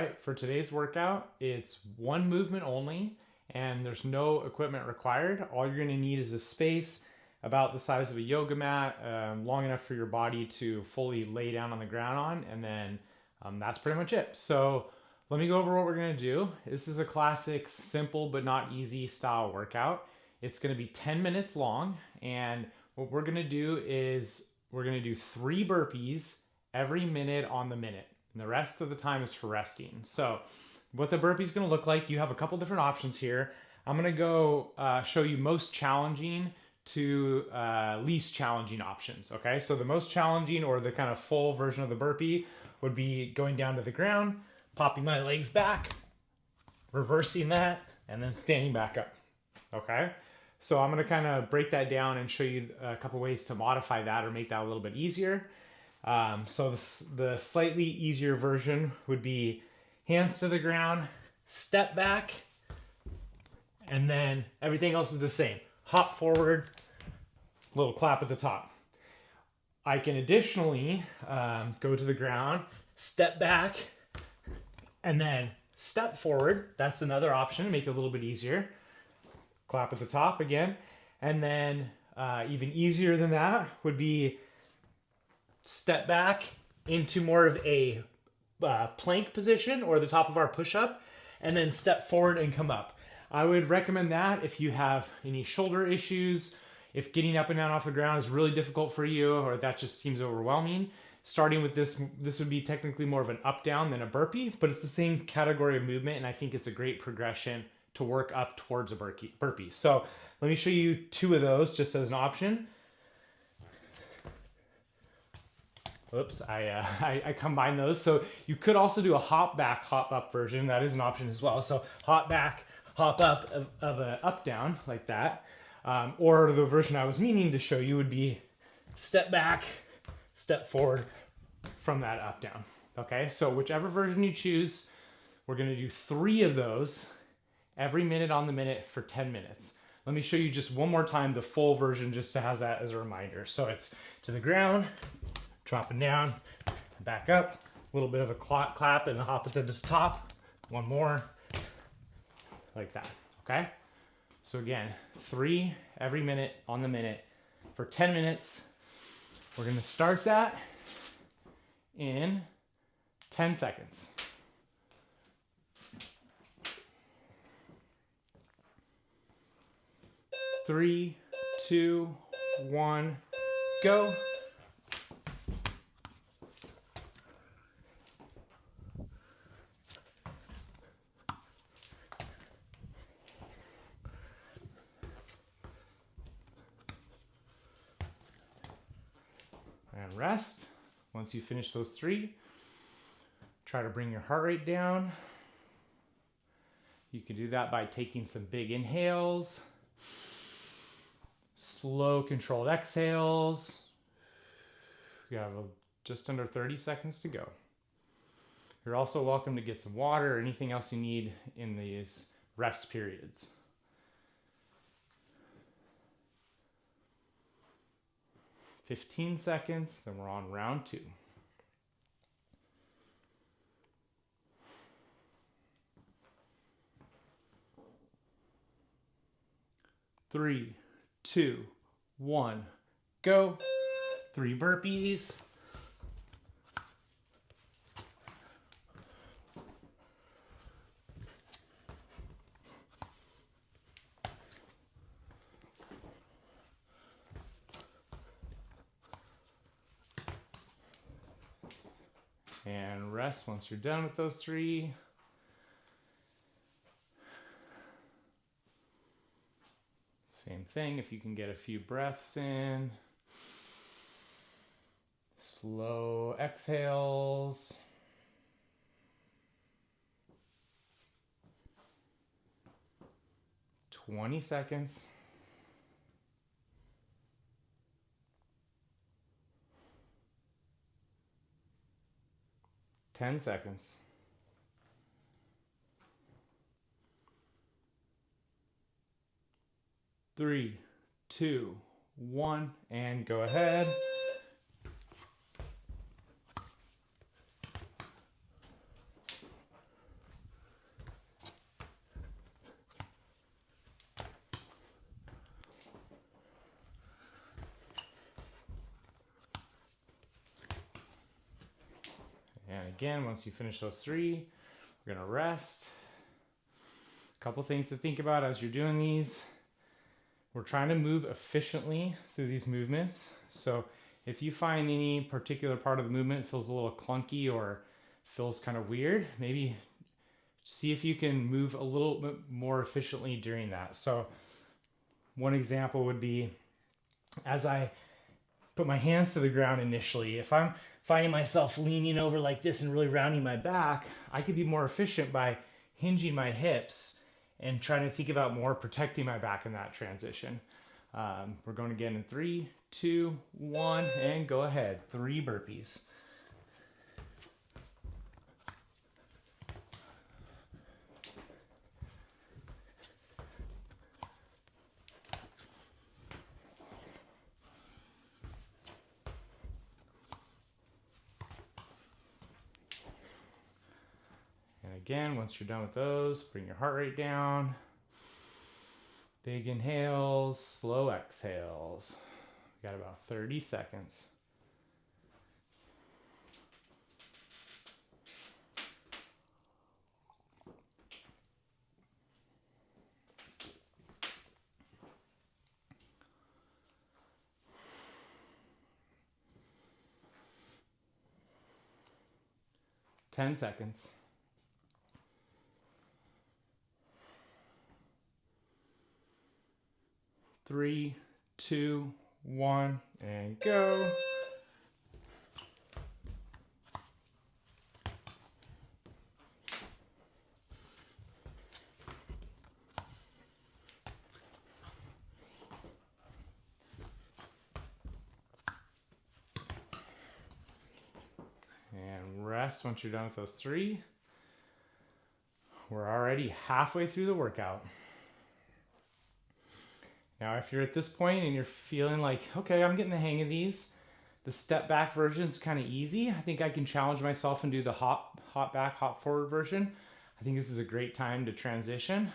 right, for today's workout, it's one movement only and there's no equipment required. All you're gonna need is a space about the size of a yoga mat, long enough for your body to fully lay down on the ground on, and then that's pretty much it. So let me go over what we're gonna do. This is a classic simple but not easy style workout. It's gonna be 10 minutes long, and what we're gonna do is we're gonna do 3 burpees every minute on the minute. And the rest of the time is for resting. So what the burpee is going to look like, you have a couple different options here. I'm going to go show you most challenging to least challenging options. Okay, so the most challenging, or the kind of full version of the burpee, would be going down to the ground, popping my legs back, reversing that, and then standing back up. Okay, so I'm going to kind of break that down and show you a couple ways to modify that or make that a little bit easier. So the slightly easier version would be hands to the ground, step back, and then everything else is the same. Hop forward, little clap at the top. I can additionally go to the ground, step back, and then step forward. That's another option to make it a little bit easier. Clap at the top again. And then even easier than that would be step back into more of a plank position, or the top of our push-up, and then step forward and come up. I would recommend that if you have any shoulder issues, if getting up and down off the ground is really difficult for you, or that just seems overwhelming. Starting with this would be technically more of an up-down than a burpee, but it's the same category of movement, and I think it's a great progression to work up towards a burpee. So let me show you 2 of those just as an option. Oops, I combined those. So you could also do a hop back, hop up version. That is an option as well. So hop back, hop up of an up down like that. Or the version I was meaning to show you would be step back, step forward from that up down. Okay, so whichever version you choose, we're gonna do 3 of those every minute on the minute for 10 minutes. Let me show you just one more time the full version, just to have that as a reminder. So it's to the ground, dropping down, back up, a little bit of a clap and a hop at the top. One more, like that, okay? So again, 3 every minute on the minute for 10 minutes. We're gonna start that in 10 seconds. Three, 2, 1, go. And rest. Once you finish those 3, try to bring your heart rate down. You can do that by taking some big inhales, slow controlled exhales. We have just under 30 seconds to go. You're also welcome to get some water or anything else you need in these rest periods. "15 seconds, then we're on round 2. Three, 2, 1, go. 3 burpees. And rest once you're done with those 3. Same thing, if you can get a few breaths in. Slow exhales. "20 seconds. "10 seconds. 3, 2, 1, and go ahead. again, once you finish those 3, we're gonna rest. A couple things to think about as you're doing these. We're trying to move efficiently through these movements. So if you find any particular part of the movement feels a little clunky or feels kind of weird, maybe see if you can move a little bit more efficiently during that. So one example would be, as I put my hands to the ground initially, if I'm finding myself leaning over like this and really rounding my back, I could be more efficient by hinging my hips and trying to think about more protecting my back in that transition. We're going again in 3, 2, 1, and go ahead. 3 burpees. Again, once you're done with those, bring your heart rate down. Big inhales, slow exhales. We got about 30 seconds. Ten seconds. 3, 2, 1, and go. And rest once you're done with those 3. We're already halfway through the workout. Now, if you're at this point and you're feeling like, okay, I'm getting the hang of these, the step back version is kind of easy. I think I can challenge myself and do the hop back, hop forward version. I think this is a great time to transition.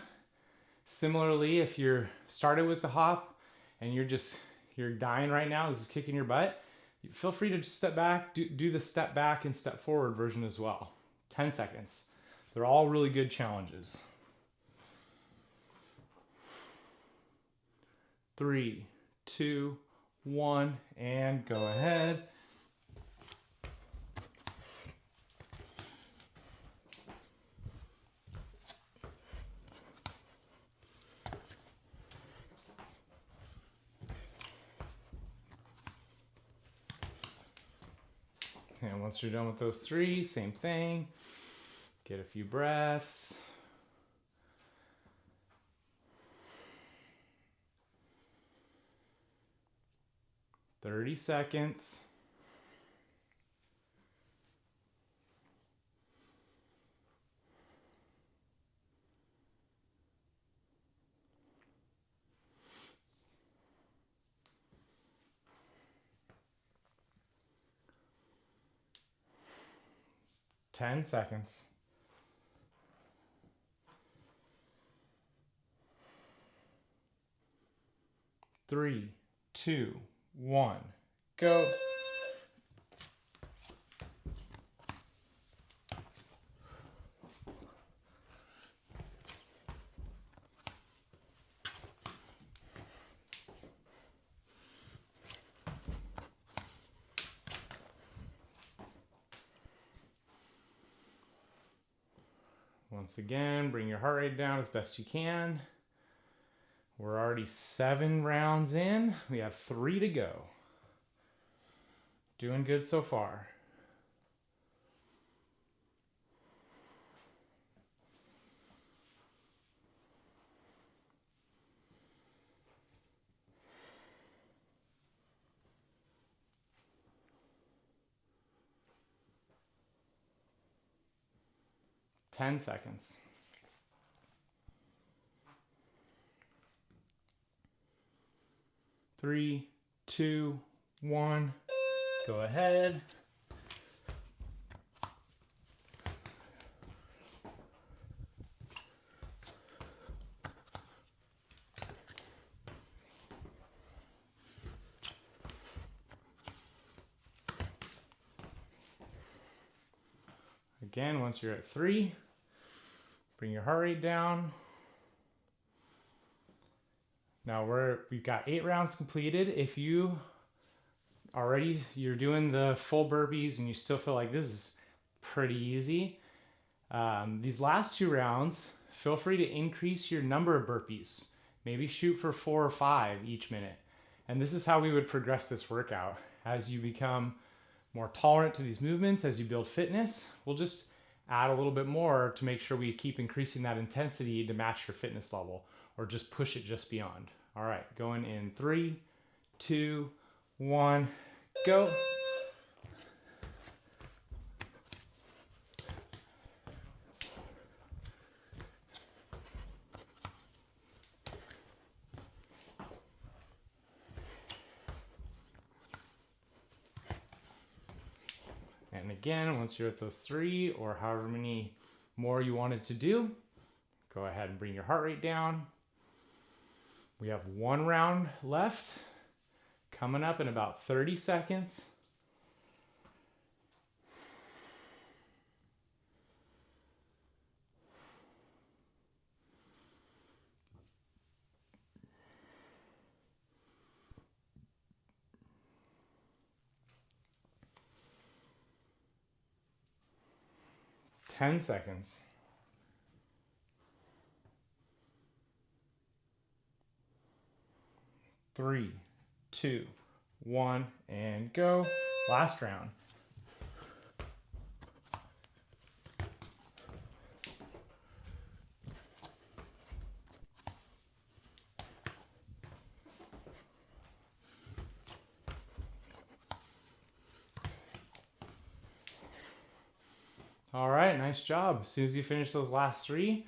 Similarly, if you're started with the hop and you're dying right now, this is kicking your butt, feel free to just step back, do the step back and step forward version as well. 10 seconds. They're all really good challenges. 3, 2, 1, and go ahead. And once you're done with those 3, same thing. Get a few breaths. "30 seconds. "10 seconds. 3, 2, 1, go. Once again, bring your heart rate down as best you can. We're already 7 rounds in. We have 3 to go. Doing good so far. "10 seconds. 3, 2, 1, go ahead. again, once you're at 3, bring your heart rate down. Now we've got 8 rounds completed. If you're doing the full burpees and you still feel like this is pretty easy, these last 2 rounds, feel free to increase your number of burpees. Maybe shoot for 4 or 5 each minute. And this is how we would progress this workout. As you become more tolerant to these movements, as you build fitness, we'll just add a little bit more to make sure we keep increasing that intensity to match your fitness level, or just push it just beyond. All right, going in 3, 2, 1, go. And again, once you're at those 3 or however many more you wanted to do, go ahead and bring your heart rate down. We have 1 round left, coming up in about 30 seconds. Ten seconds. 3, 2, 1, and go. Last round. All right, nice job. As soon as you finish those last 3,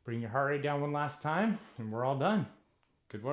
bring your heart rate down one last time, and we're all done. Good work.